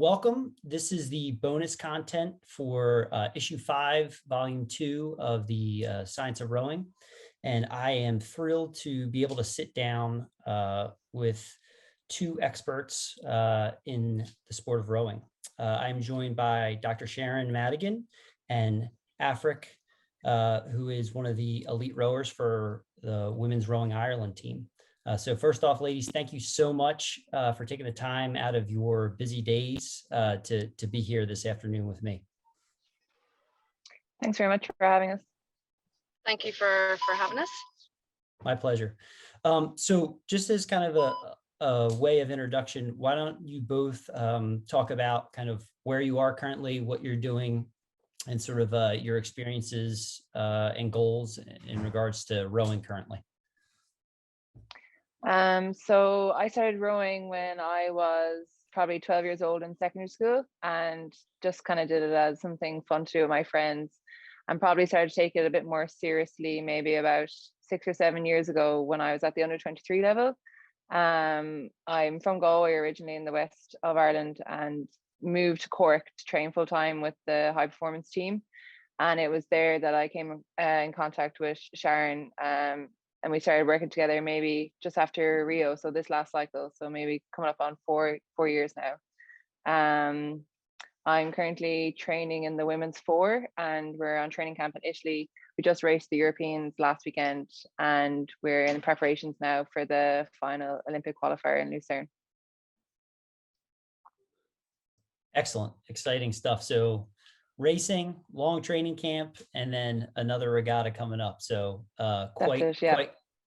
Welcome. This is the bonus content for issue 5, volume 2 of the Science of Rowing. And I am thrilled to be able to sit down with two experts in the sport of rowing. I'm joined by Dr. Sharon Madigan and Aifric, who is one of the elite rowers for the Women's Rowing Ireland team. So first off, ladies, thank you so much for taking the time out of your busy days to be here this afternoon with me. Thanks very much for having us. Thank you for having us. My pleasure. So just as kind of a way of introduction, why don't you both talk about kind of where you are currently, what you're doing, and sort of your experiences and goals in regards to rowing currently. So I started rowing when I was probably 12 years old in secondary school, and just kind of did it as something fun to do with my friends, and probably started to take it a bit more seriously maybe about 6 or 7 years ago when I was at the under 23 level. I'm from Galway originally in the west of Ireland, and moved to Cork to train full time with the high performance team. And it was there that I came in contact with Sharon, and we started working together maybe just after Rio, so this last cycle, so maybe coming up on four years now. I'm currently training in the women's 4, and we're on training camp in Italy. We just raced the Europeans last weekend, and we're in preparations now for the final Olympic qualifier in Lucerne. Excellent, exciting stuff. So racing, long training camp, and then another regatta coming up. So quite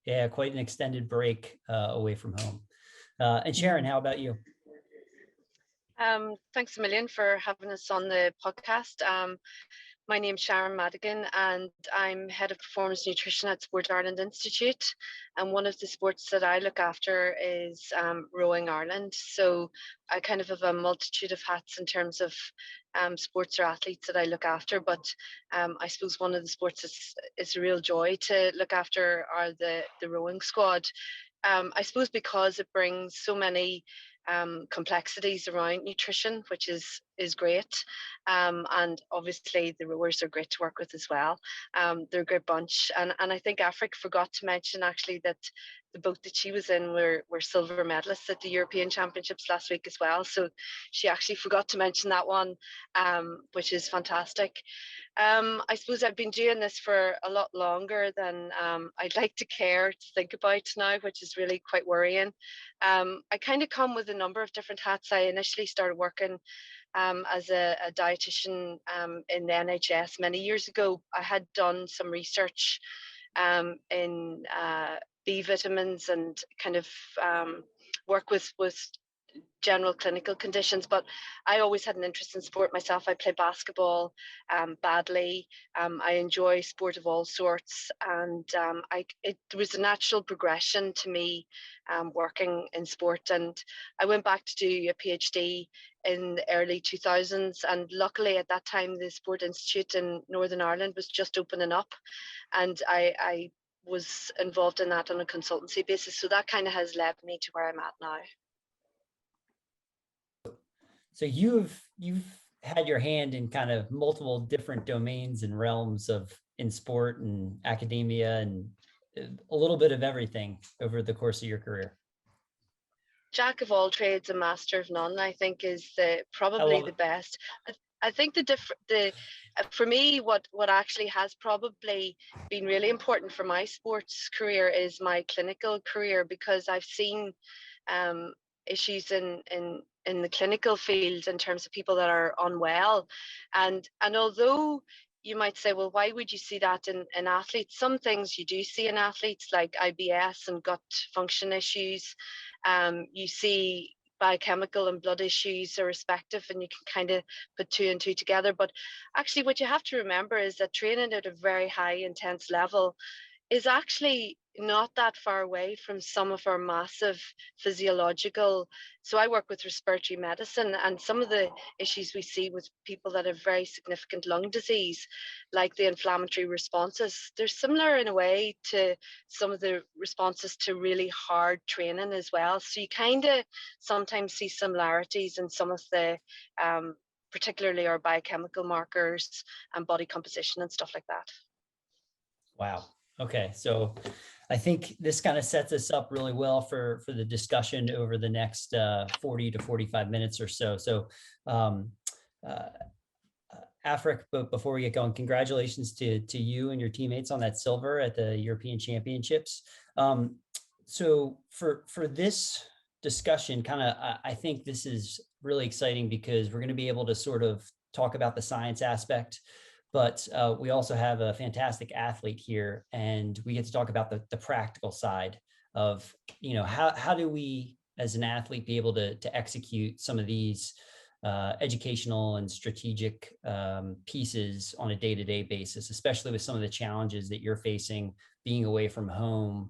an extended break away from home. And Sharon, how about you? Thanks a million for having us on the podcast. My name's Sharon Madigan, and I'm head of performance nutrition at Sport Ireland Institute. And one of the sports that I look after is Rowing Ireland. So I kind of have a multitude of hats in terms of sports or athletes that I look after. But I suppose one of the sports is a real joy to look after are the rowing squad. I suppose because it brings so many complexities around nutrition, which is great, and obviously the rowers are great to work with as well. They're a great bunch, and I think Aifric forgot to mention actually that the boat that she was in were silver medalists at the European Championships last week as well, so she actually forgot to mention that one, which is fantastic. I suppose I've been doing this for a lot longer than I'd like to care to think about now, which is really quite worrying. I kind of come with a number of different hats. I initially started working as a dietitian in the NHS many years ago. I had done some research in B vitamins and kind of work with general clinical conditions, but I always had an interest in sport myself. I play basketball badly. I enjoy sport of all sorts, and it was a natural progression to me working in sport. And I went back to do a PhD in the early 2000s, and luckily at that time the Sport Institute in Northern Ireland was just opening up, and I was involved in that on a consultancy basis. So that kind of has led me to where I'm at now. So you've had your hand in kind of multiple different domains and realms in sport and academia and a little bit of everything over the course of your career. Jack of all trades and master of none, I think, is probably the best. I think for me, what actually has probably been really important for my sports career is my clinical career, because I've seen issues in the clinical field in terms of people that are unwell, and although you might say, well, why would you see that in athletes? Some things you do see in athletes, like IBS and gut function issues. You see biochemical and blood issues irrespective, and you can kind of put 2 and 2 together. But actually what you have to remember is that training at a very high intense level is actually not that far away from some of our massive physiological. So I work with respiratory medicine, and some of the issues we see with people that have very significant lung disease, like the inflammatory responses, they're similar in a way to some of the responses to really hard training as well. So you kind of sometimes see similarities in some of the particularly our biochemical markers and body composition and stuff like that. Wow. Okay. So I think this kind of sets us up really well for the discussion over the next 40 to 45 minutes or so. So um, uh, Aifric, but before we get going, congratulations to you and your teammates on that silver at the European Championships. So for this discussion, kind of, I think this is really exciting because we're going to be able to sort of talk about the science aspect, but we also have a fantastic athlete here, and we get to talk about the practical side of, you know, how do we as an athlete be able to execute some of these educational and strategic pieces on a day-to-day basis, especially with some of the challenges that you're facing being away from home,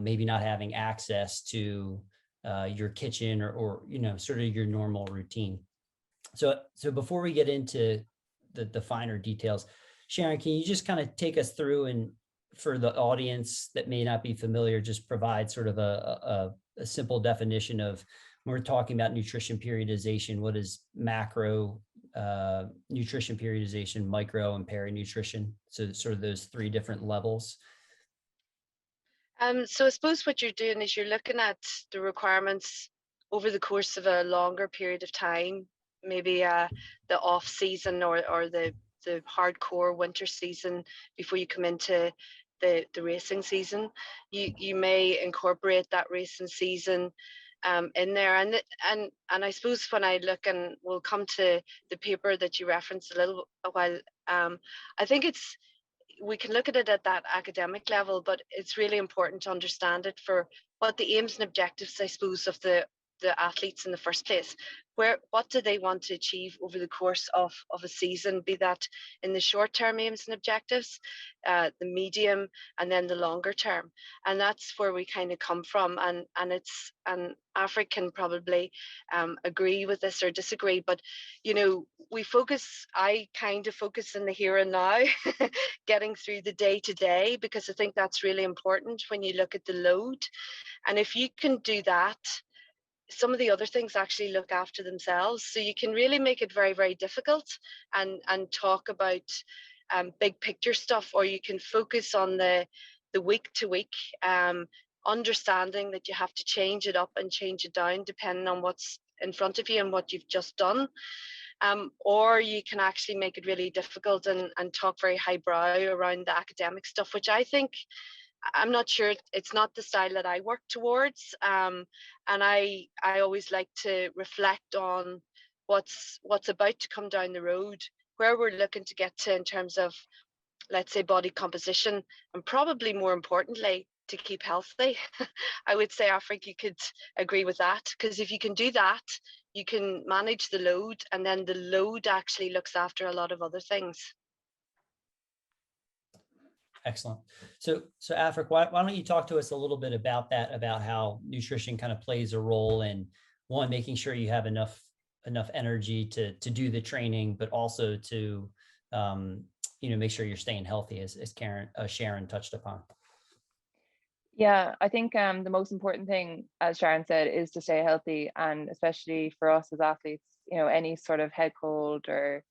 maybe not having access to your kitchen or you know, sort of your normal routine. So before we get into the finer details, Sharon, can you just kind of take us through, and for the audience that may not be familiar, just provide sort of a simple definition of, when we're talking about nutrition periodization, what is macro nutrition periodization, micro and peri-nutrition? So sort of those three different levels. So I suppose what you're doing is you're looking at the requirements over the course of a longer period of time, maybe the off season or the hardcore winter season before you come into the racing season. You may incorporate that racing season in there, and I suppose when I look, and we'll come to the paper that you referenced a while, I think we can look at it at that academic level, but it's really important to understand it for what the aims and objectives, I suppose, of the athletes in the first place. What do they want to achieve over the course of a season, be that in the short term aims and objectives, the medium, and then the longer term. And that's where we kind of come from. And Aifric can probably agree with this or disagree, but you know, I kind of focus in the here and now, getting through the day to day, because I think that's really important when you look at the load. And if you can do that, some of the other things actually look after themselves. So you can really make it very, very difficult and talk about big picture stuff, or you can focus on the week to week, understanding that you have to change it up and change it down depending on what's in front of you and what you've just done. Or you can actually make it really difficult and talk very highbrow around the academic stuff, which I'm not sure, it's not the style that I work towards. And I always like to reflect on what's about to come down the road, where we're looking to get to in terms of, let's say, body composition, and probably more importantly, to keep healthy. I would say, Aifric, you could agree with that, because if you can do that, you can manage the load, and then the load actually looks after a lot of other things. Excellent. So Aifric, why don't you talk to us a little bit about that, about how nutrition kind of plays a role in, one, making sure you have enough energy to do the training, but also to you know, make sure you're staying healthy, as Sharon touched upon. Yeah, I think the most important thing, as Sharon said, is to stay healthy, and especially for us as athletes, you know, any sort of head cold or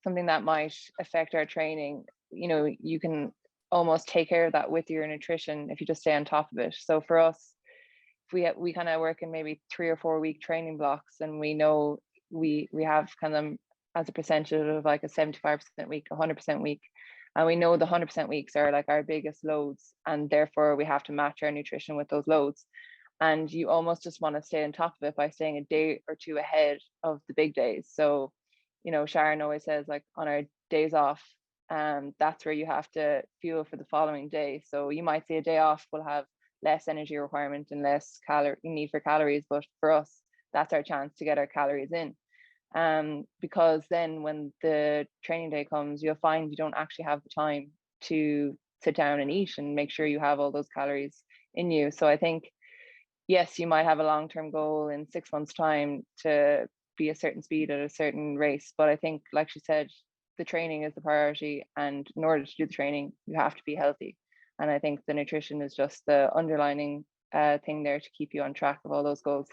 something that might affect our training, you know, you can almost take care of that with your nutrition if you just stay on top of it. So for us, if we kind of work in maybe 3 or 4 week training blocks, and we know we have kind of as a percentage of like a 75% week, 100% week, and we know the 100% weeks are like our biggest loads, and therefore we have to match our nutrition with those loads. And you almost just want to stay on top of it by staying a day or two ahead of the big days. So, you know, Sharon always says, like, on our days off, that's where you have to fuel for the following day. So you might see a day off will have less energy requirement and less need for calories, but for us, that's our chance to get our calories in. Because then when the training day comes, you'll find you don't actually have the time to sit down and eat and make sure you have all those calories in you. So I think, yes, you might have a long-term goal in 6 months' time to be a certain speed at a certain race. But I think, like she said, the training is the priority. And in order to do the training, you have to be healthy. And I think the nutrition is just the underlining thing there to keep you on track of all those goals.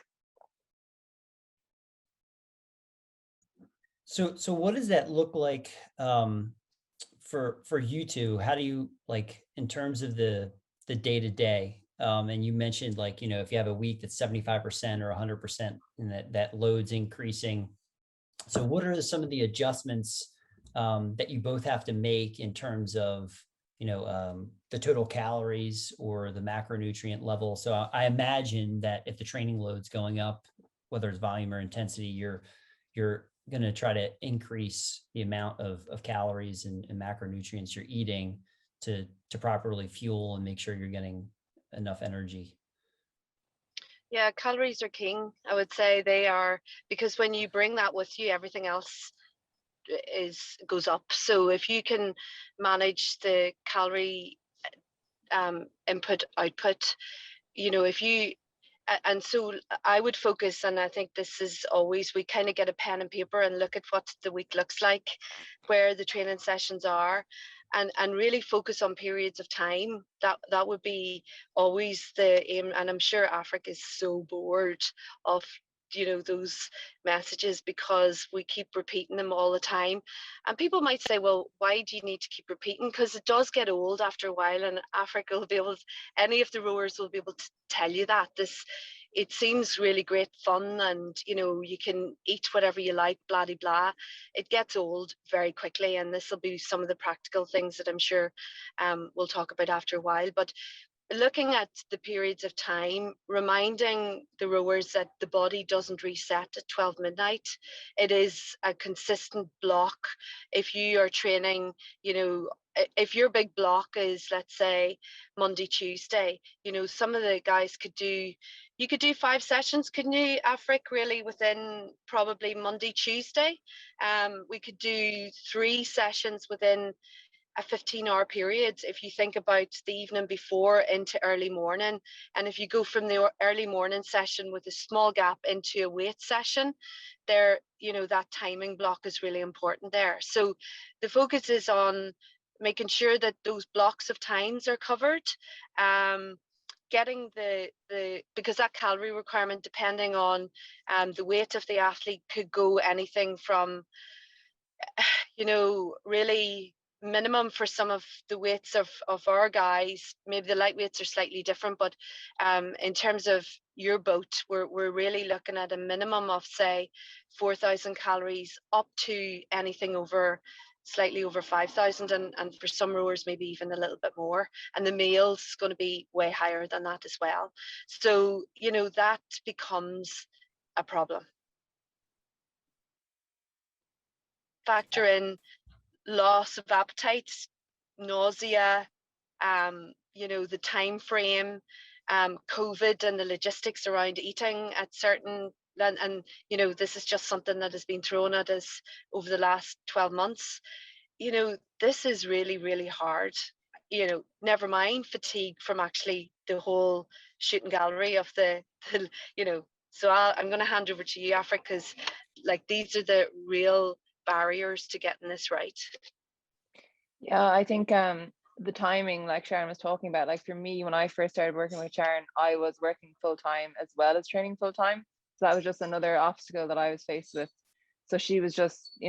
So what does that look like for you two? How do you, like, in terms of the day to day? And you mentioned, like, if you have a week that's 75% or 100%, and that load's increasing. So what are some of the adjustments that you both have to make in terms of, the total calories or the macronutrient level? So I imagine that if the training load's going up, whether it's volume or intensity, you're going to try to increase the amount of calories and macronutrients you're eating to properly fuel and make sure you're getting enough energy. Yeah, calories are king. I would say they are, because when you bring that with you, everything else goes up. So if you can manage the calorie input output, if you and so I would focus, and I think this is always, we kind of get a pen and paper and look at what the week looks like, where the training sessions are, and really focus on periods of time. That would be always the aim. And I'm sure Aifric is so bored of those messages, because we keep repeating them all the time. And people might say, well, why do you need to keep repeating? Because it does get old after a while, and Aifric will be able to, any of the rowers will be able to tell you that. It seems really great fun, and you can eat whatever you like, blah de blah. It gets old very quickly, and this will be some of the practical things that I'm sure we'll talk about after a while. But looking at the periods of time, reminding the rowers that the body doesn't reset at 12 midnight. It is a consistent block. If you are training, if your big block is, let's say, Monday, Tuesday, some of the guys you could do 5 sessions, couldn't you, Aifric, really, within probably Monday, Tuesday? We could do 3 sessions within a 15-hour period if you think about the evening before into early morning. And if you go from the early morning session with a small gap into a weight session, there, that timing block is really important there. So the focus is on making sure that those blocks of times are covered, getting because that calorie requirement, depending on the weight of the athlete, could go anything from really minimum for some of the weights of our guys. Maybe the light weights are slightly different, but in terms of your boat, we're really looking at a minimum of, say, 4,000 calories up to anything slightly over 5,000, and for some rowers maybe even a little bit more. And the meal's going to be way higher than that as well. So that becomes a problem. Factor in loss of appetite, nausea, the time frame, COVID and the logistics around eating at certain, and this is just something that has been thrown at us over the last 12 months. This is really, really hard. Never mind fatigue from actually the whole shooting gallery of the so I'm going to hand over to you, Aifric, because these are the real barriers to getting this right. Yeah, I think the timing, like Sharon was talking about, for me, when I first started working with Sharon, I was working full time as well as training full time. So that was just another obstacle that I was faced with. So she was just,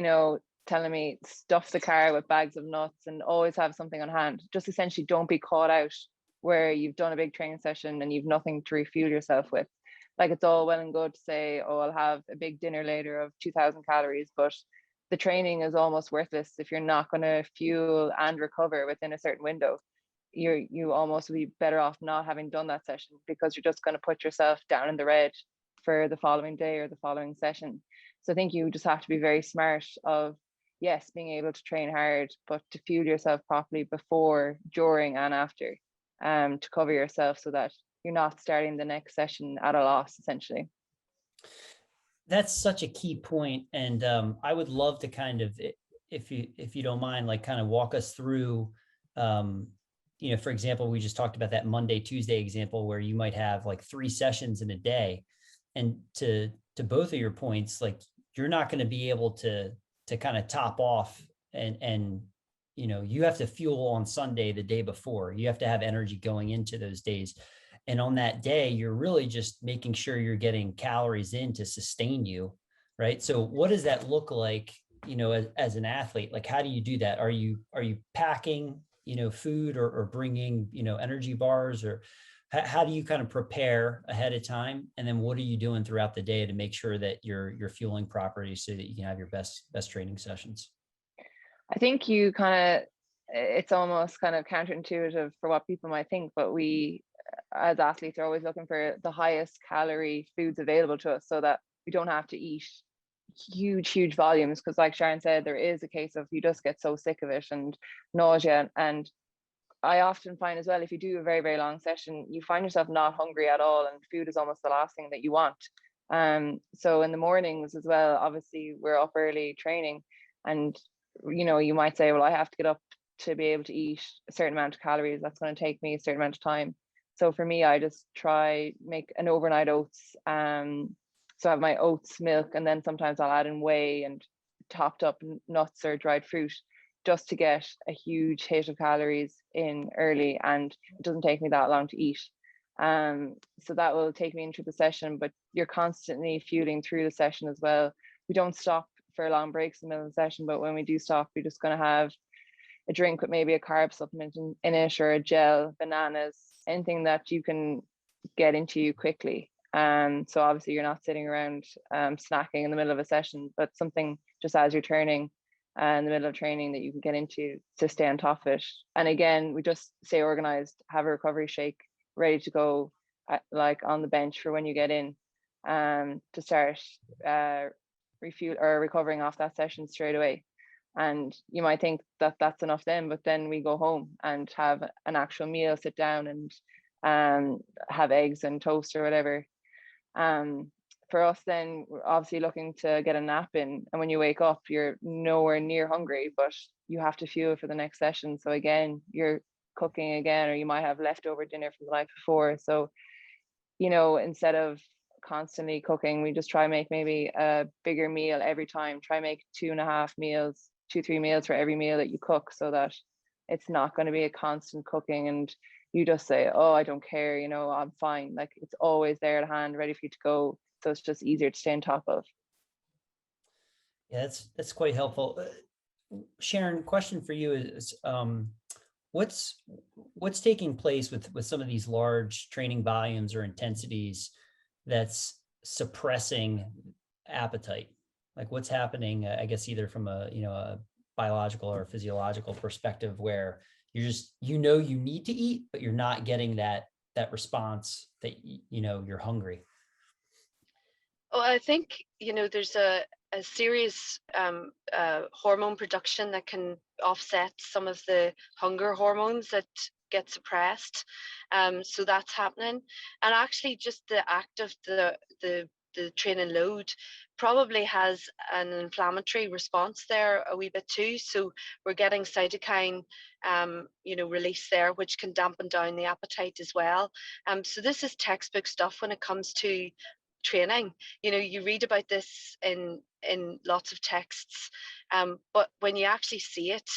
telling me, stuff the car with bags of nuts and always have something on hand. Just essentially don't be caught out where you've done a big training session and you've nothing to refuel yourself with. It's all well and good to say, oh, I'll have a big dinner later of 2,000 calories, but the training is almost worthless if you're not going to fuel and recover within a certain window. You almost would be better off not having done that session, because you're just going to put yourself down in the red for the following day or the following session. So I think you just have to be very smart of, yes, being able to train hard, but to fuel yourself properly before, during, and after, to cover yourself so that you're not starting the next session at a loss, essentially. That's such a key point. And I would love to kind of, if you don't mind, kind of walk us through, for example, we just talked about that Monday, Tuesday example where you might have like 3 sessions in a day. And to both of your points, like you're not going to be able to kind of top off and you have to fuel on Sunday the day before. You have to have energy going into those days. And on that day, you're really just making sure you're getting calories in to sustain you, right? So what does that look like, as an athlete? Like, how do you do that? Are you packing, food or bringing, energy bars, or how do you kind of prepare ahead of time? And then what are you doing throughout the day to make sure that you're fueling properly so that you can have your best training sessions? I think it's almost kind of counterintuitive for what people might think, but we as athletes are always looking for the highest calorie foods available to us so that we don't have to eat huge volumes. Because like Sharon said, there is a case of you just get so sick of it and nausea. And I often find as well, if you do a very, very long session, you find yourself not hungry at all, and food is almost the last thing that you want. So in the mornings as well, obviously we're up early training, and you might say, well, I have to get up to be able to eat a certain amount of calories. That's going to take me a certain amount of time. So for me, I just try make an overnight oats. So I have my oats milk, and then sometimes I'll add in whey and topped up nuts or dried fruit, just to get a huge hit of calories in early, and it doesn't take me that long to eat. So that will take me into the session, but you're constantly fueling through the session as well. We don't stop for long breaks in the middle of the session, but when we do stop, we're just going to have a drink with maybe a carb supplement in it, or a gel, bananas, anything that you can get into you quickly. So obviously you're not sitting around snacking in the middle of a session, but something just as you're turning in the middle of training that you can get into to stay on top of it. And again, we just stay organized, have a recovery shake ready to go, like on the bench for when you get in, to start refuel or recovering off that session straight away. And you might think that that's enough then, but then we go home and have an actual meal, sit down and have eggs and toast or whatever. For us then, we're obviously looking to get a nap in, and when you wake up you're nowhere near hungry, but you have to fuel for the next session. So again, you're cooking again, or you might have leftover dinner from the night before. So instead of constantly cooking, we just try make maybe a bigger meal every time. Try make 2-3 meals for every meal that you cook, so that it's not going to be a constant cooking and you just say, oh, I don't care, I'm fine. Like, it's always there at hand, ready for you to go. So it's just easier to stay on top of. Yeah, that's quite helpful. Sharon, question for you is, what's taking place with some of these large training volumes or intensities that's suppressing appetite? Like, what's happening, I guess, either from a biological or physiological perspective, where you're just, you need to eat, but you're not getting that response that, you're hungry. Oh, I think, there's a serious hormone production that can offset some of the hunger hormones that get suppressed. So that's happening. And actually just the act of the training load probably has an inflammatory response there a wee bit too. So we're getting cytokine release there, which can dampen down the appetite as well. So this is textbook stuff when it comes to training. You read about this in lots of texts, but when you actually see it,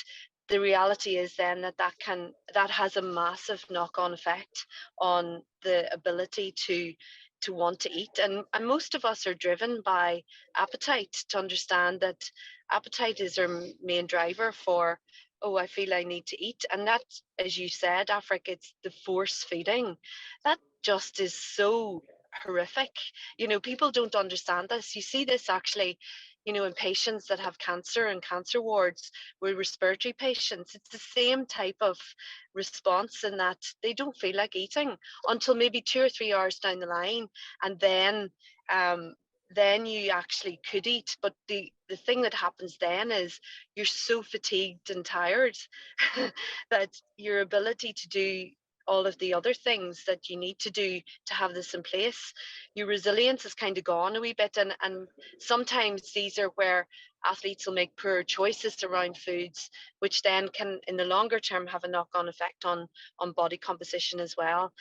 the reality is then that has a massive knock-on effect on the ability to want to eat. And most of us are driven by appetite, to understand that appetite is our main driver for, oh, I feel I need to eat. And that, as you said, Aifric, it's the force feeding. That just is so horrific. People don't understand this. You see this actually, in patients that have cancer and cancer wards with respiratory patients. It's the same type of response, in that they don't feel like eating until maybe 2 or 3 hours down the line, and then you actually could eat. But the thing that happens then is you're so fatigued and tired that your ability to do all of the other things that you need to do to have this in place, your resilience has kind of gone a wee bit. And sometimes these are where athletes will make poor choices around foods, which then can, in the longer term, have a knock-on effect on body composition as well.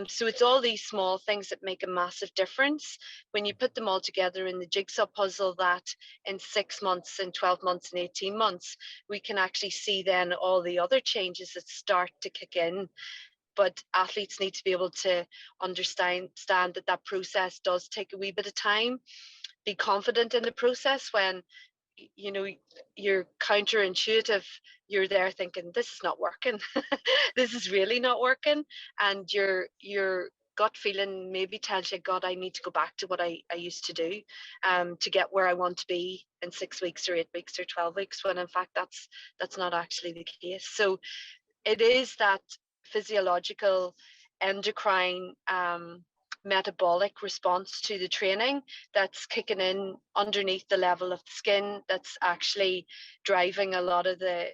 So it's all these small things that make a massive difference when you put them all together in the jigsaw puzzle, that in 6 months, in 12 months, and 18 months, we can actually see then all the other changes that start to kick in. But athletes need to be able to understand that that process does take a wee bit of time. Be confident in the process when you know you're counterintuitive, you're there thinking this is not working. This is really not working, and your gut feeling maybe tells you, God, I need to go back to what I used to do to get where I want to be in 6 weeks or 8 weeks or 12 weeks, when in fact that's not actually the case. So it is that physiological endocrine metabolic response to the training that's kicking in underneath the level of the skin, that's actually driving a lot of the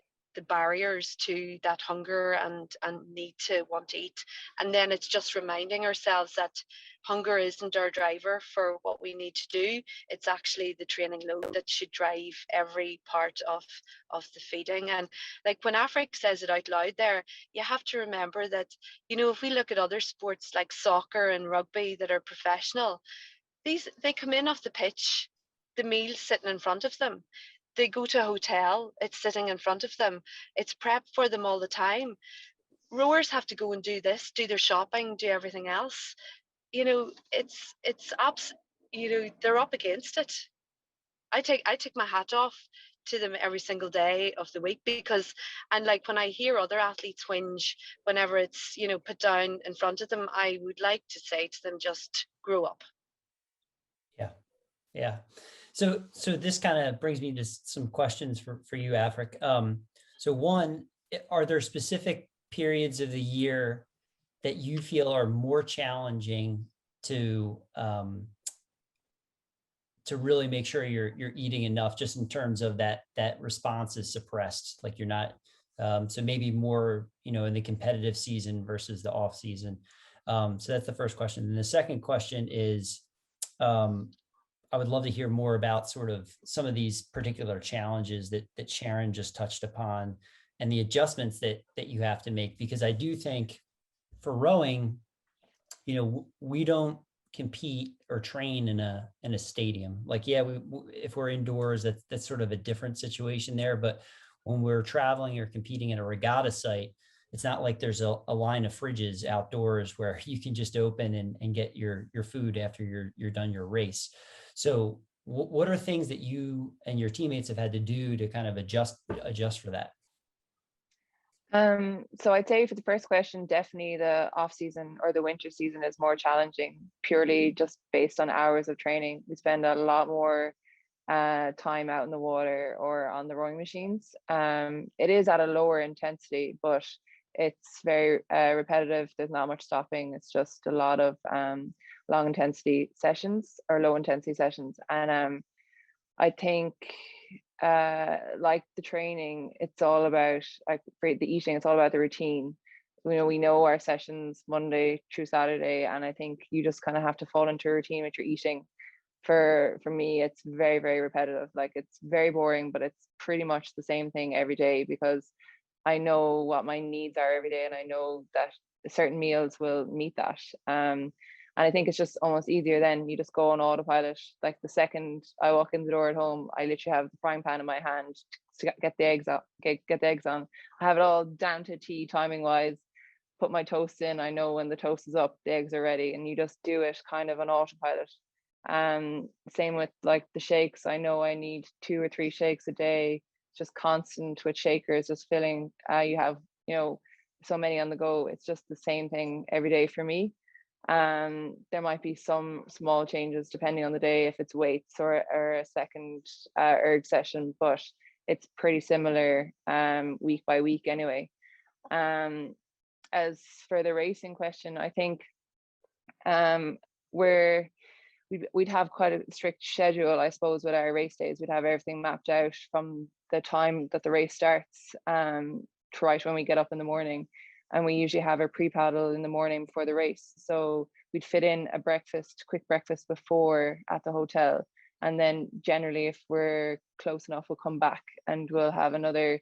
barriers to that hunger and need to want to eat. And then it's just reminding ourselves that hunger isn't our driver for what we need to do. It's actually the training load that should drive every part of the feeding. And like when Aifric says it out loud there, you have to remember that, if we look at other sports like soccer and rugby that are professional, they come in off the pitch, the meal's sitting in front of them. They go to a hotel, it's sitting in front of them. It's prepped for them all the time. Rowers have to go and do this, do their shopping, do everything else. It's they're up against it. I take my hat off to them every single day of the week, because, and like when I hear other athletes whinge whenever it's put down in front of them, I would like to say to them, just grow up. Yeah. So this kind of brings me to some questions for you, Aifric. So one, are there specific periods of the year that you feel are more challenging to really make sure you're eating enough, just in terms of that response is suppressed, like you're not, so maybe more, in the competitive season versus the off season. So that's the first question. And the second question is, I would love to hear more about sort of some of these particular challenges that Sharon just touched upon, and the adjustments that you have to make, because I do think for rowing, we don't compete or train in a stadium. Like, yeah, if we're indoors, that's sort of a different situation there. But when we're traveling or competing in a regatta site, it's not like there's a line of fridges outdoors where you can just open and get your food after you're done your race. So what are things that you and your teammates have had to do to kind of adjust for that? So I'd say for the first question, definitely the off season or the winter season is more challenging, purely just based on hours of training. We spend a lot more time out in the water or on the rowing machines. It is at a lower intensity, but it's very repetitive. There's not much stopping. It's just a lot of long intensity sessions or low intensity sessions. And I think like the training, it's all about, like, for the eating, it's all about the routine. We know our sessions Monday through Saturday, and I think you just kind of have to fall into a routine with your eating. For me, it's very, very repetitive. Like, it's very boring, but it's pretty much the same thing every day, because I know what my needs are every day, and I know that certain meals will meet that. And I think it's just almost easier then. You just go on autopilot. Like, the second I walk in the door at home, I literally have the frying pan in my hand to get the eggs up, get the eggs on. I have it all down to T timing wise. Put my toast in. I know when the toast is up, the eggs are ready, and you just do it kind of on autopilot. Same with like the shakes. I know I need 2 or 3 shakes a day, just constant with shakers, just filling. You have, so many on the go. It's just the same thing every day for me. There might be some small changes depending on the day, if it's weights or a second erg session, but it's pretty similar week by week anyway. As for the racing question, I think we'd have quite a strict schedule, I suppose, with our race days. We'd have everything mapped out from the time that the race starts to right when we get up in the morning. and we usually have a pre-paddle in the morning before the race. So we'd fit in a quick breakfast before at the hotel. And then generally, if we're close enough, we'll come back and we'll have another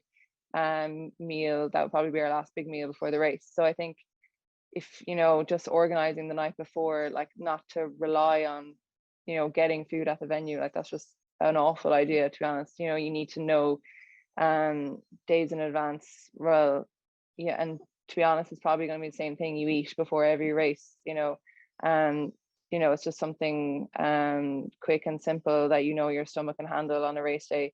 meal. That would probably be our last big meal before the race. So I think if, just organizing the night before, like not to rely on, getting food at the venue, like that's just an awful idea, to be honest. You need to know days in advance. Well, yeah, and to be honest, it's probably going to be the same thing you eat before every race. It's just something quick and simple that your stomach can handle on a race day.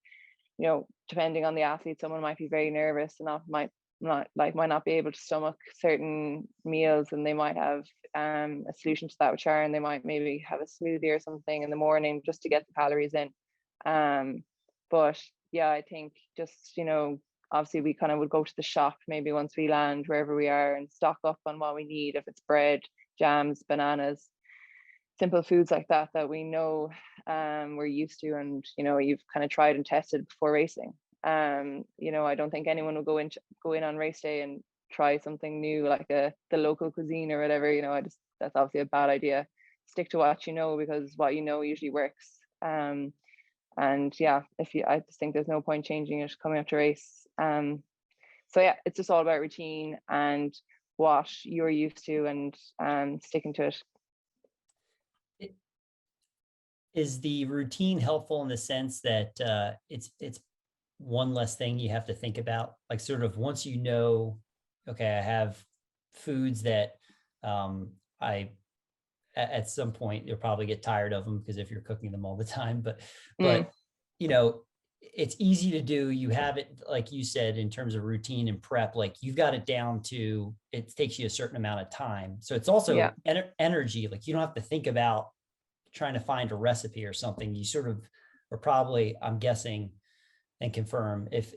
Depending on the athlete, someone might be very nervous and might not be able to stomach certain meals, and they might have a solution to that with Sharon. They might maybe have a smoothie or something in the morning just to get the calories in. But yeah, I think just obviously we kind of would go to the shop maybe once we land wherever we are and stock up on what we need, if it's bread, jams, bananas, simple foods like that we know we're used to, and you've kind of tried and tested before racing. I don't think anyone will go in on race day and try something new like the local cuisine or whatever. That's obviously a bad idea. Stick to what because what usually works. And yeah, I just think there's no point changing it coming up to race. So yeah, it's just all about routine and what you're used to, and sticking to it. Is the routine helpful in the sense that it's one less thing you have to think about? Like sort of once okay, I have foods that at some point you'll probably get tired of them, because if you're cooking them all the time, but it's easy to do. You have it, like you said, in terms of routine and prep, like you've got it down to, it takes you a certain amount of time. So it's also energy. Like you don't have to think about trying to find a recipe or something. You sort of are probably, I'm guessing, and confirm, if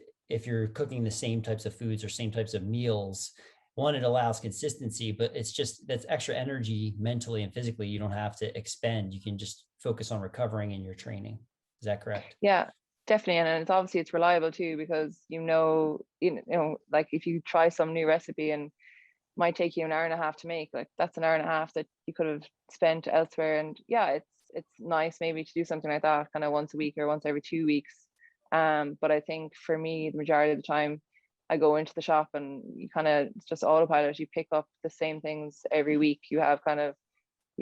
you're cooking the same types of foods or same types of meals, one, it allows consistency, but that's extra energy mentally and physically you don't have to expend. You can just focus on recovering in your training. Is that correct? Yeah, definitely. And it's reliable too, because like if you try some new recipe and might take you an hour and a half to make, like that's an hour and a half that you could have spent elsewhere. And yeah, it's nice maybe to do something like that kind of once a week or once every 2 weeks. But I think for me, the majority of the time I go into the shop and you kind of, it's just autopilot. You pick up the same things every week. You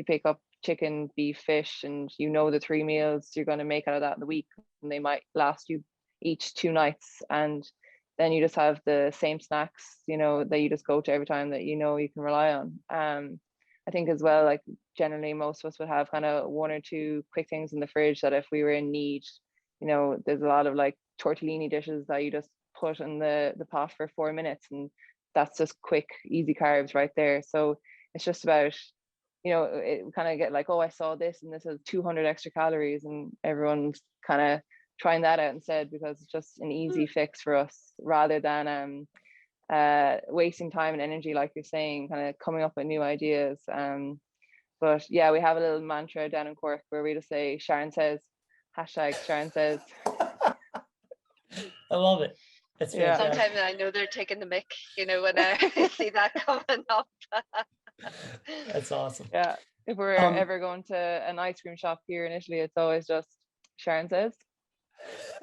pick up chicken, beef, fish, and the 3 meals you're going to make out of that in the week, and they might last you each 2 nights. And then you just have the same snacks, that you just go to every time that you can rely on. I think as well, like generally most of us would have kind of 1 or 2 quick things in the fridge that if we were in need, there's a lot of like tortellini dishes that you just put in the pot for 4 minutes, and that's just quick, easy carbs right there. So it's just about, it kind of get like, oh, I saw this and this has 200 extra calories, and everyone's kind of trying that out instead, because it's just an easy fix for us, rather than wasting time and energy, like you're saying, kind of coming up with new ideas. But yeah, we have a little mantra down in Cork where we just say Sharon says, #Sharon says. I love it. That's fantastic. Sometimes I know they're taking the mick, when I see that coming up. That's awesome. Yeah, if we're ever going to an ice cream shop here in Italy, it's always just Sharon says.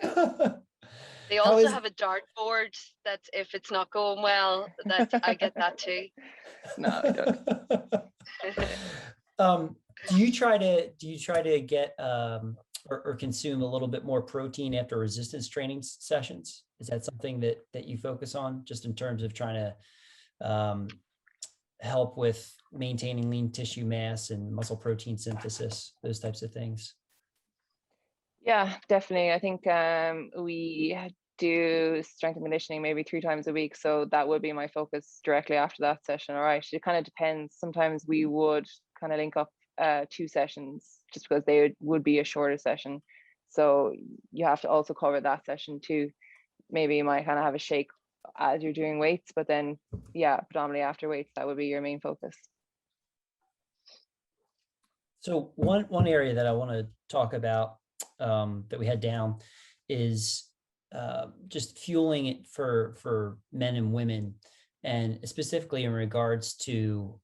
They also have a dartboard that if it's not going well, that I get that too. No, I don't. Do you try to get or consume a little bit more protein after resistance training sessions? Is that something that you focus on, just in terms of trying to help with maintaining lean tissue mass and muscle protein synthesis, those types of things? Yeah, definitely. I think we do strength and conditioning maybe 3 times a week. So that would be my focus directly after that session. All right. It kind of depends. Sometimes we would kind of link up 2 sessions just because they would be a shorter session. So you have to also cover that session too. Maybe you might kind of have a shake as you're doing weights, but then yeah, predominantly after weights, that would be your main focus. So one area that I want to talk about that we had down is just fueling it for men and women. and specifically in regards to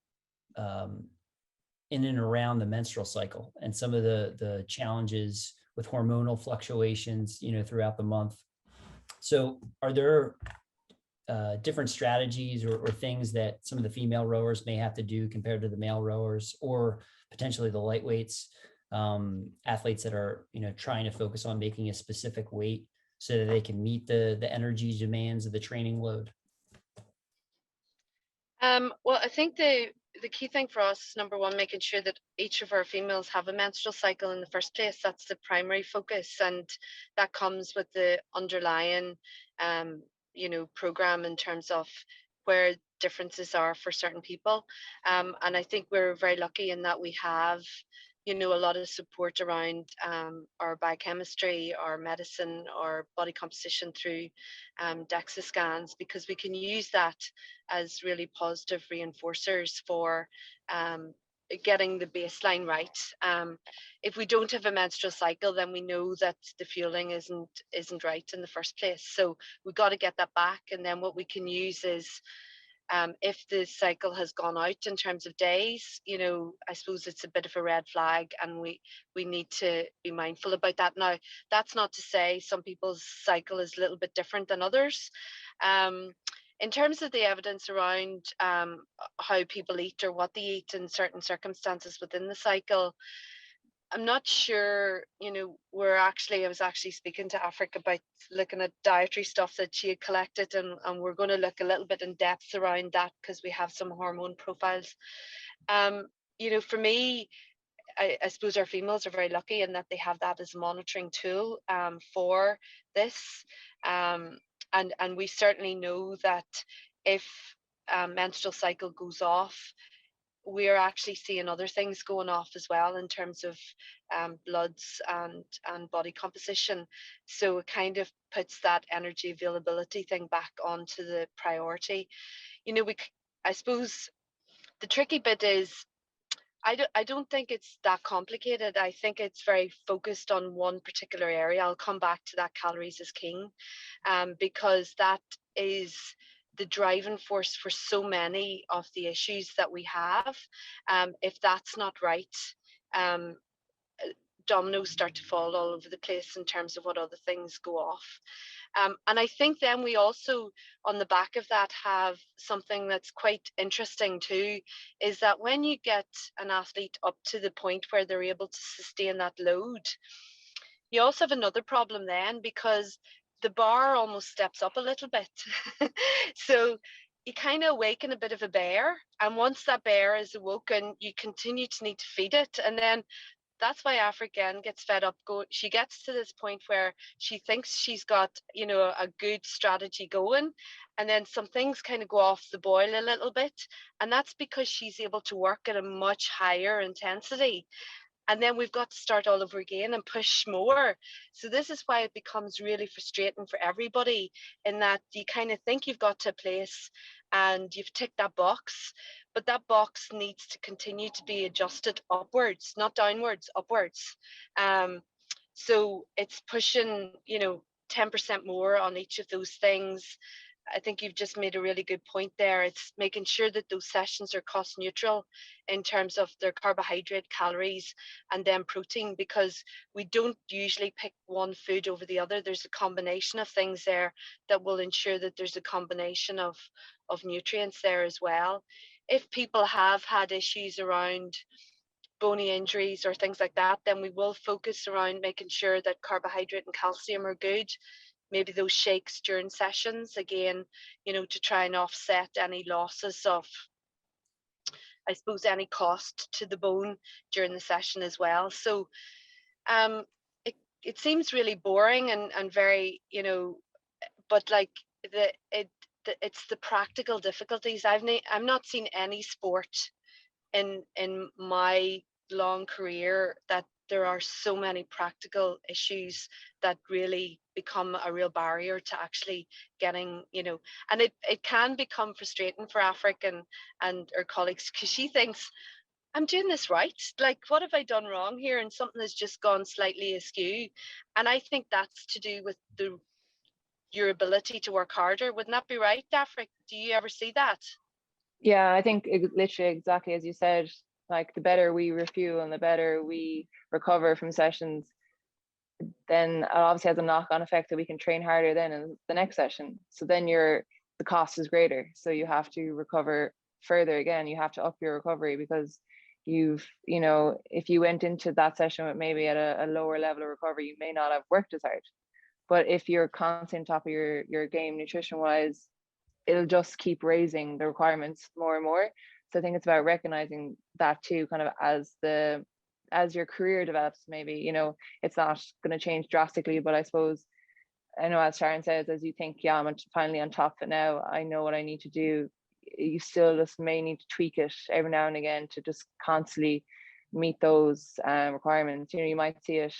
in and around the menstrual cycle and some of the challenges with hormonal fluctuations, throughout the month. So are there different strategies or things that some of the female rowers may have to do compared to the male rowers, or potentially the lightweights, athletes that are, trying to focus on making a specific weight so that they can meet the energy demands of the training load? Well, I think the key thing for us is, number one, making sure that each of our females have a menstrual cycle in the first place. That's the primary focus, and that comes with the underlying, program in terms of where differences are for certain people. And I think we're very lucky in that we have, a lot of support around our biochemistry, our medicine, our body composition through DEXA scans, because we can use that as really positive reinforcers for getting the baseline right. If we don't have a menstrual cycle, then we know that the fueling isn't right in the first place. So we've got to get that back, and then what we can use is, if the cycle has gone out in terms of days, I suppose it's a bit of a red flag, and we need to be mindful about that. Now, that's not to say some people's cycle is a little bit different than others. In terms of the evidence around how people eat or what they eat in certain circumstances within the cycle, I'm not sure, I was actually speaking to Aifric about looking at dietary stuff that she had collected, and we're going to look a little bit in depth around that because we have some hormone profiles. For me, I suppose our females are very lucky in that they have that as a monitoring tool for this. And we certainly know that if menstrual cycle goes off, we're actually seeing other things going off as well in terms of bloods and body composition. So it kind of puts that energy availability thing back onto the priority. I suppose the tricky bit is, I don't think it's that complicated. I think it's very focused on one particular area. I'll come back to that calories is king, because that is the driving force for so many of the issues that we have. If that's not right, dominoes start to fall all over the place in terms of what other things go off. And I think then we also, on the back of that, have something that's quite interesting too, is that when you get an athlete up to the point where they're able to sustain that load, you also have another problem then, because the bar almost steps up a little bit. So you kind of awaken a bit of a bear, and once that bear is awoken, you continue to need to feed it, and then that's why Aifric gets fed up. She gets to this point where she thinks she's got, a good strategy going, and then some things kind of go off the boil a little bit, and that's because she's able to work at a much higher intensity. And then we've got to start all over again and push more. So this is why it becomes really frustrating for everybody, in that you kind of think you've got to a place and you've ticked that box, but that box needs to continue to be adjusted upwards, not downwards, upwards. So it's pushing, 10% more on each of those things. I think you've just made a really good point there. It's making sure that those sessions are cost neutral in terms of their carbohydrate, calories, and then protein, because we don't usually pick one food over the other. There's a combination of things there that will ensure that there's a combination of nutrients there as well. If people have had issues around bony injuries or things like that, then we will focus around making sure that carbohydrate and calcium are good. Maybe those shakes during sessions, again, to try and offset any losses of, I suppose, any cost to the bone during the session as well. So it seems really boring and very, but like it's the practical difficulties. I've not seen any sport in my long career that there are so many practical issues that really become a real barrier to actually getting, and it can become frustrating for Aifric and her colleagues, because she thinks, I'm doing this right. Like, what have I done wrong here? And something has just gone slightly askew. And I think that's to do with the your ability to work harder. Wouldn't that be right, Aifric? Do you ever see that? Yeah, I think literally exactly as you said, like the better we refuel and the better we recover from sessions, then it obviously has a knock-on effect that we can train harder then in the next session. So then the cost is greater. So you have to recover further again. You have to up your recovery because if you went into that session with maybe at a lower level of recovery, you may not have worked as hard. But if you're constantly on top of your game nutrition wise, it'll just keep raising the requirements more and more. So I think it's about recognizing that too, kind of as your career develops. Maybe it's not going to change drastically, but I suppose, I know, as Sharon says, as you think, yeah, I'm finally on top of it now, I know what I need to do, you still just may need to tweak it every now and again to just constantly meet those requirements. You might see it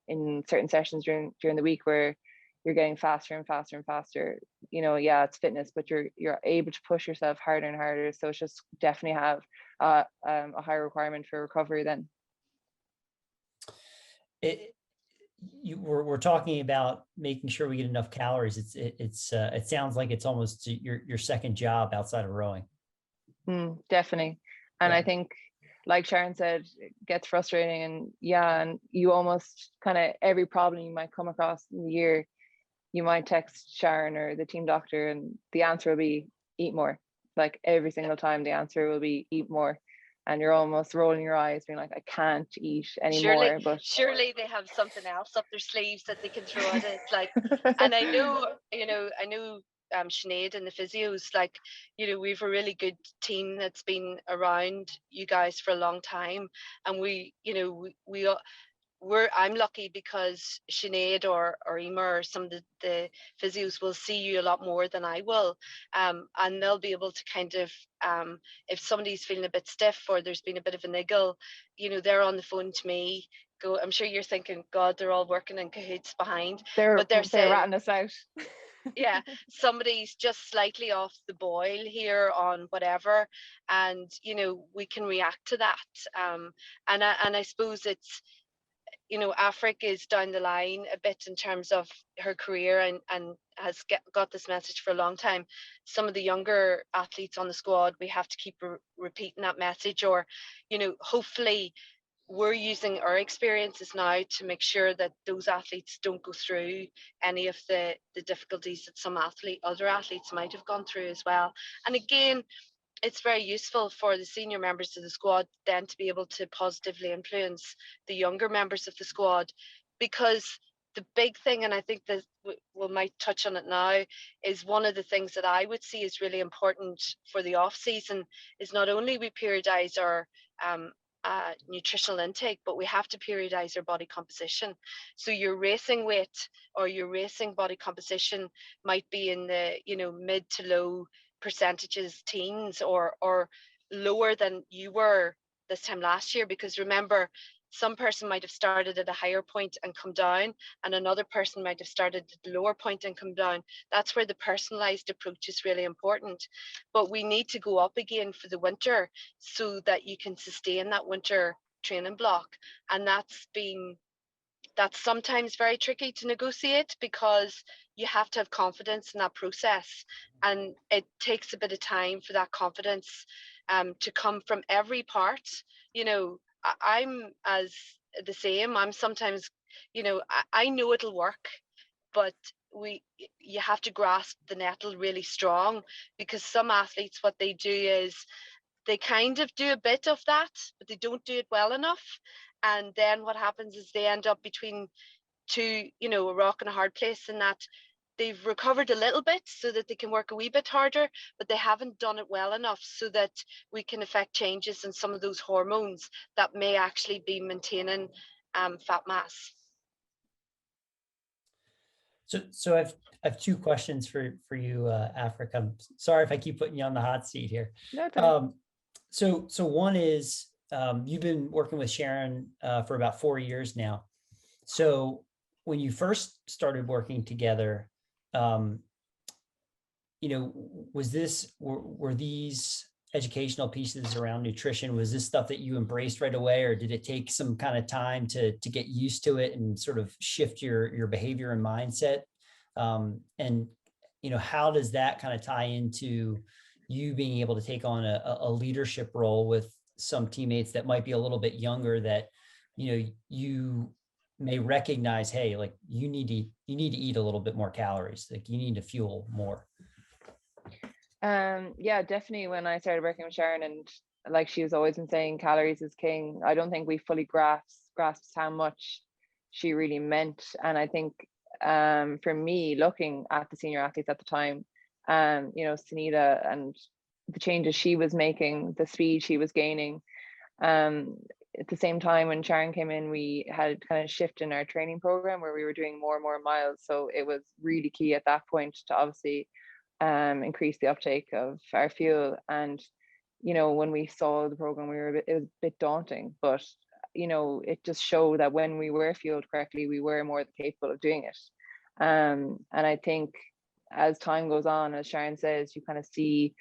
in certain sessions during the week where you're getting faster and faster and faster. Yeah, it's fitness, but you're able to push yourself harder and harder. So it's just definitely have a higher requirement for recovery then. We're talking about making sure we get enough calories. It sounds like it's almost your second job outside of rowing. Definitely. And Yeah. I think, like Sharon said, it gets frustrating, and you almost kind of every problem you might come across in the year, you might text Sharon or the team doctor and the answer will be eat more. Like every single time the answer will be eat more. And you're almost rolling your eyes being like, I can't eat anymore. Surely they have something else up their sleeves that they can throw at it. Like, and I know Sinead and the physios, like, we've a really good team that's been around you guys for a long time. And I'm lucky because Sinead or Emer or some of the physios will see you a lot more than I will. And they'll be able to kind of, if somebody's feeling a bit stiff or there's been a bit of a niggle, they're on the phone to me. I'm sure you're thinking, God, they're all working in cahoots behind. But they're saying, ratting us out. Yeah, somebody's just slightly off the boil here on whatever, and we can react to that. And I suppose it's, Aifric is down the line a bit in terms of her career and has got this message for a long time. Some of the younger athletes on the squad, we have to keep repeating that message, or, hopefully we're using our experiences now to make sure that those athletes don't go through any of the difficulties that some other athletes might have gone through as well. And again, it's very useful for the senior members of the squad then to be able to positively influence the younger members of the squad, because the big thing, and I think that we might touch on it now, is one of the things that I would see is really important for the off season is not only we periodize our nutritional intake, but we have to periodize our body composition. So your racing weight or your racing body composition might be in the mid to low percentages, teens, or lower than you were this time last year, because remember, some person might have started at a higher point and come down, and another person might have started at the lower point and come down. That's where the personalized approach is really important. But we need to go up again for the winter so that you can sustain that winter training block. And that's sometimes very tricky to negotiate, because you have to have confidence in that process, and it takes a bit of time for that confidence to come from every part. I'm as the same. I'm sometimes, I know it'll work, but you have to grasp the nettle really strong, because some athletes, what they do is they kind of do a bit of that, but they don't do it well enough. And then what happens is they end up between two, a rock and a hard place, in that they've recovered a little bit so that they can work a wee bit harder, but they haven't done it well enough so that we can affect changes in some of those hormones that may actually be maintaining fat mass. So I've two questions for you, Aifric. I'm sorry if I keep putting you on the hot seat here. No, so one is, you've been working with Sharon for about 4 years now. So when you first started working together, were these educational pieces around nutrition, was this stuff that you embraced right away, or did it take some kind of time to get used to it and sort of shift your behavior and mindset? And, how does that kind of tie into you being able to take on a leadership role with some teammates that might be a little bit younger that, you may recognize, hey, like you need to eat a little bit more calories, like you need to fuel more. Yeah, definitely. When I started working with Sharon, and like she was always been saying, calories is king. I don't think we fully grasps how much she really meant. And I think for me, looking at the senior athletes at the time, Sunita and the changes she was making, the speed she was gaining. At the same time, when Sharon came in, we had kind of shift in our training program where we were doing more and more miles. So it was really key at that point to obviously increase the uptake of our fuel. And when we saw the program, it was a bit daunting, but it just showed that when we were fueled correctly, we were more capable of doing it. And I think as time goes on, as Sharon says, you kind of see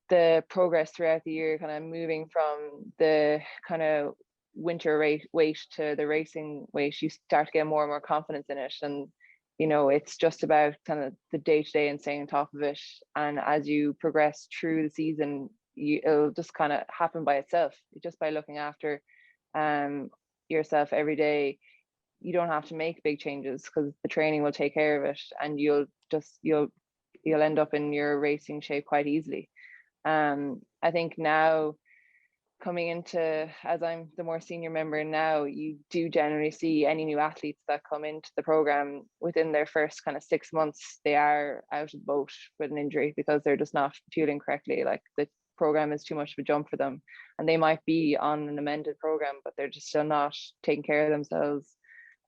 the progress throughout the year, kind of moving from the kind of winter weight to the racing weight. You start to get more and more confidence in it, and it's just about kind of the day to day and staying on top of it. And as you progress through the season, it'll just kind of happen by itself, just by looking after yourself every day. You don't have to make big changes because the training will take care of it, and you'll end up in your racing shape quite easily. I think now, coming into, as I'm the more senior member now, you do generally see any new athletes that come into the program within their first kind of 6 months, they are out of the boat with an injury because they're just not fueling correctly. Like the program is too much of a jump for them, and they might be on an amended program, but they're just still not taking care of themselves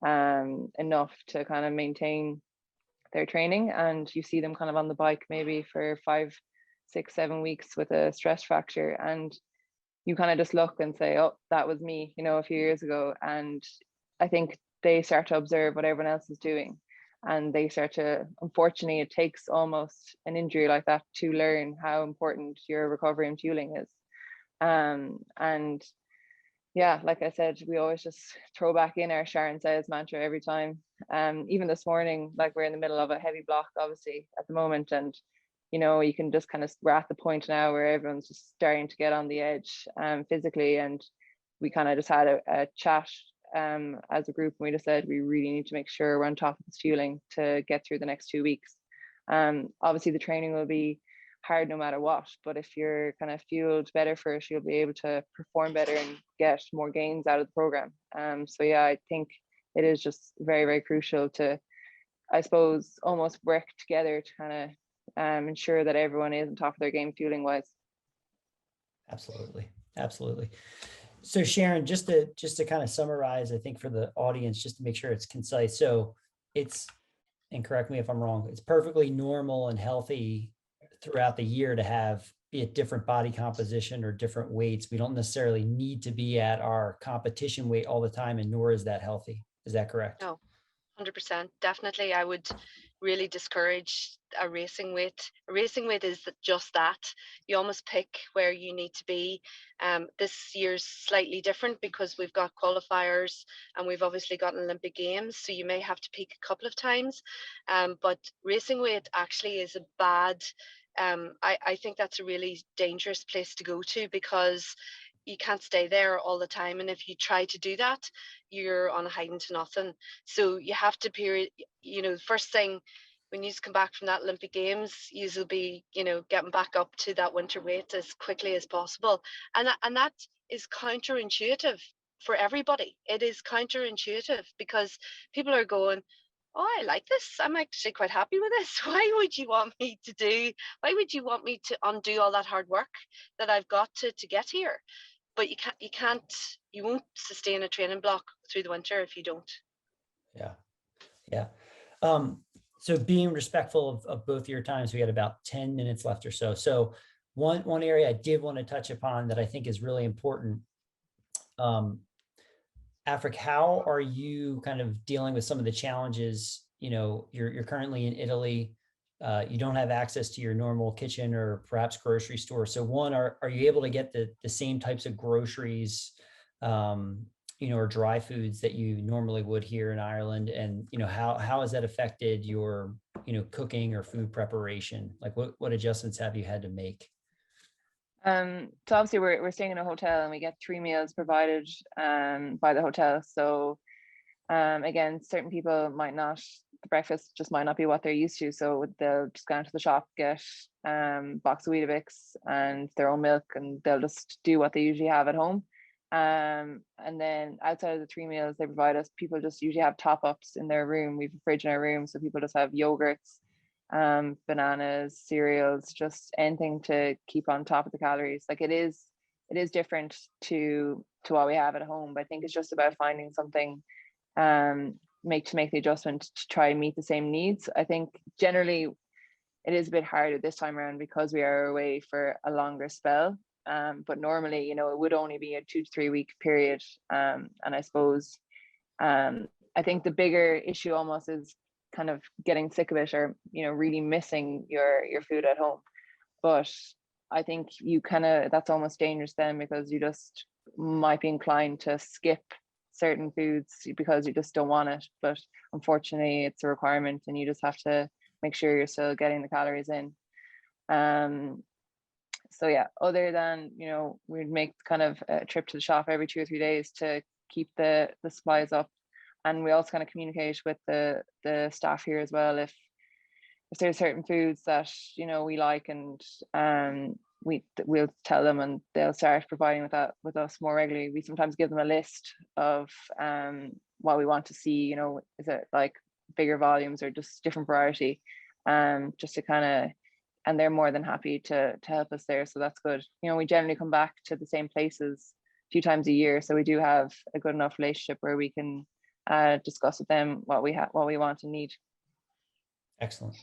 enough to kind of maintain their training. And you see them kind of on the bike maybe for 5, 6, 7 weeks with a stress fracture, and you kind of just look and say, oh, that was me, a few years ago. And I think they start to observe what everyone else is doing, and they start to, unfortunately, it takes almost an injury like that to learn how important your recovery and fueling is. And yeah, like I said, we always just throw back in our Sharon says mantra every time. Even this morning, like we're in the middle of a heavy block, obviously, at the moment, and you can just kind of, we're at the point now where everyone's just starting to get on the edge physically. And we kind of just had a chat as a group, and we just said we really need to make sure we're on top of this fueling to get through the next 2 weeks. Obviously the training will be hard no matter what, but if you're kind of fueled better first, you'll be able to perform better and get more gains out of the program. So yeah, I think it is just very, very crucial to, I suppose, almost work together to kind of ensure that everyone is on top of their game fueling wise. Absolutely. So Sharon, just to kind of summarize, I think for the audience, just to make sure it's concise. So it's, and correct me if I'm wrong, it's perfectly normal and healthy throughout the year to have, be it different body composition or different weights. We don't necessarily need to be at our competition weight all the time, and nor is that healthy. Is that correct? No, 100%. Definitely. I would really discourage a racing weight. A racing weight is just that. You almost pick where you need to be. This year's slightly different because we've got qualifiers and we've obviously got Olympic Games, so you may have to peak a couple of times. But racing weight actually is a bad, I think that's a really dangerous place to go to, because you can't stay there all the time, and if you try to do that, you're on a hiding to nothing. So you have to first thing when you come back from that Olympic Games, you will be getting back up to that winter weight as quickly as possible. And that is counterintuitive for everybody. It is counterintuitive because people are going, oh, I like this, I'm actually quite happy with this. Why would you want me to undo all that hard work that I've got to get here? But you won't sustain a training block through the winter if you don't. Yeah. So being respectful of both your times, we had about 10 minutes left or so. So one area I did want to touch upon that I think is really important. Aifric, how are you kind of dealing with some of the challenges? You're currently in Italy. You don't have access to your normal kitchen or perhaps grocery store. So one, are you able to get the same types of groceries or dry foods that you normally would here in Ireland? And, how has that affected your, cooking or food preparation? Like what adjustments have you had to make? So obviously we're staying in a hotel and we get 3 meals provided by the hotel. So again, certain people might not, the breakfast just might not be what they're used to. So they'll just go into the shop, get box of Weetabix and their own milk, and they'll just do what they usually have at home. And then outside of the 3 meals they provide us, people just usually have top ups in their room. We have a fridge in our room, so people just have yogurts, bananas, cereals, just anything to keep on top of the calories. Like it is different to what we have at home, but I think it's just about finding something make the adjustment to try and meet the same needs. I think generally it is a bit harder this time around because we are away for a longer spell. But normally, it would only be a 2 to 3 week period. And I suppose I think the bigger issue almost is kind of getting sick of it, or really missing your food at home. But I think that's almost dangerous then, because you just might be inclined to skip certain foods because you just don't want it. But unfortunately it's a requirement, and you just have to make sure you're still getting the calories in. So yeah, other than we'd make kind of a trip to the shop every 2 or 3 days to keep the supplies up. And we also kind of communicate with the staff here as well, if there's certain foods that we like, and we'll tell them and they'll start providing with us more regularly. We sometimes give them a list of what we want to see, is it like bigger volumes or just different variety, just to kind of, and they're more than happy to help us there. So that's good. We generally come back to the same places a few times a year, so we do have a good enough relationship where we can discuss with them what we want and need. Excellent.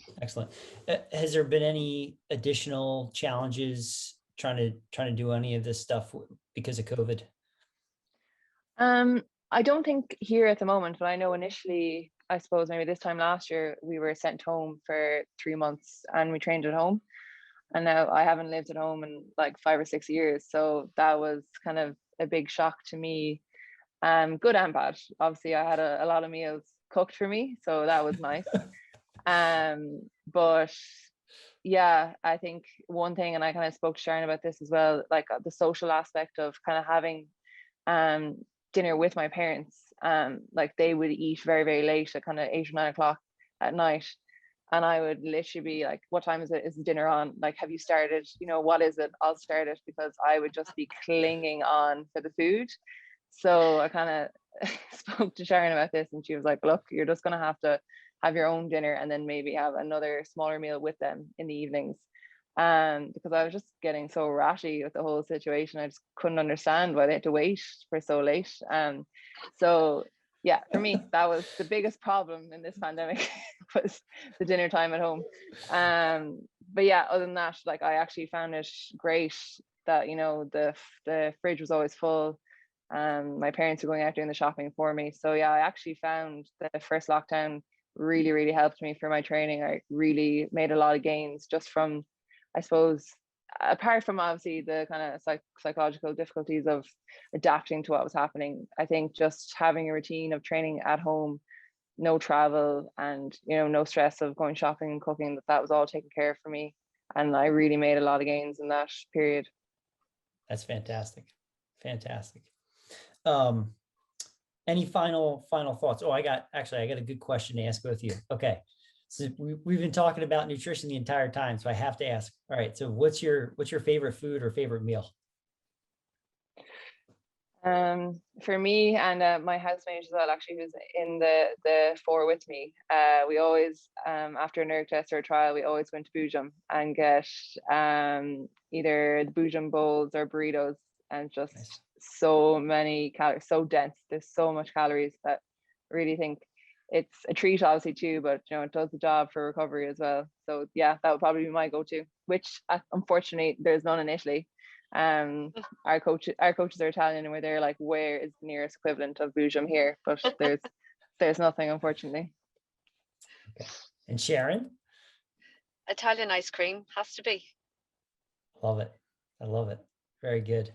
Has there been any additional challenges trying to do any of this stuff because of COVID? I don't think here at the moment, but I know initially, I suppose maybe this time last year, we were sent home for 3 months and we trained at home. And now I haven't lived at home in like 5 or 6 years. So that was kind of a big shock to me, good and bad. Obviously, I had a lot of meals cooked for me, so that was nice. But yeah, I think one thing, and I kind of spoke to Sharon about this as well, like the social aspect of kind of having dinner with my parents. Like they would eat very, very late at kind of 8 or 9 o'clock at night. And I would literally be like, what time is it? Is the dinner on? Like, have you started? What is it? I'll start it, because I would just be clinging on for the food. So I kind of spoke to Sharon about this, and she was like, look, you're just going to have your own dinner and then maybe have another smaller meal with them in the evenings. Because I was just getting so ratty with the whole situation. I just couldn't understand why they had to wait for so late. So yeah, for me, that was the biggest problem in this pandemic was the dinner time at home. But yeah, other than that, like I actually found it great that the fridge was always full. My parents were going out doing the shopping for me. So yeah, I actually found the first lockdown really, really helped me for my training. I really made a lot of gains just from, I suppose, apart from obviously the kind of psychological difficulties of adapting to what was happening. I think just having a routine of training at home, no travel, and no stress of going shopping and cooking, that was all taken care of for me, and I really made a lot of gains in that period. That's fantastic. Any final thoughts? Oh, I got a good question to ask both of you. Okay. So we've been talking about nutrition the entire time, so I have to ask. All right. So what's your favorite food or favorite meal? For me and my housemate as well, actually, who's in the four with me, we always, after an erg test or a trial, we always went to Boojum and get either the Boojum bowls or burritos, and just nice. So many calories, so dense. There's so much calories that I really think it's a treat, obviously too, but it does the job for recovery as well. So yeah, that would probably be my go-to, which unfortunately there's none in Italy. Our coaches are Italian, and we're there like, where is the nearest equivalent of Boojum here? But there's nothing, unfortunately. Okay. And Sharon? Italian ice cream has to be. Love it. I love it. Very good.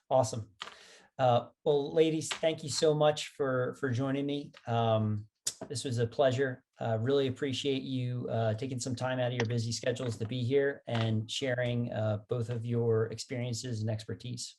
Awesome. Well, ladies, thank you so much for joining me. This was a pleasure. Really appreciate you taking some time out of your busy schedules to be here and sharing both of your experiences and expertise.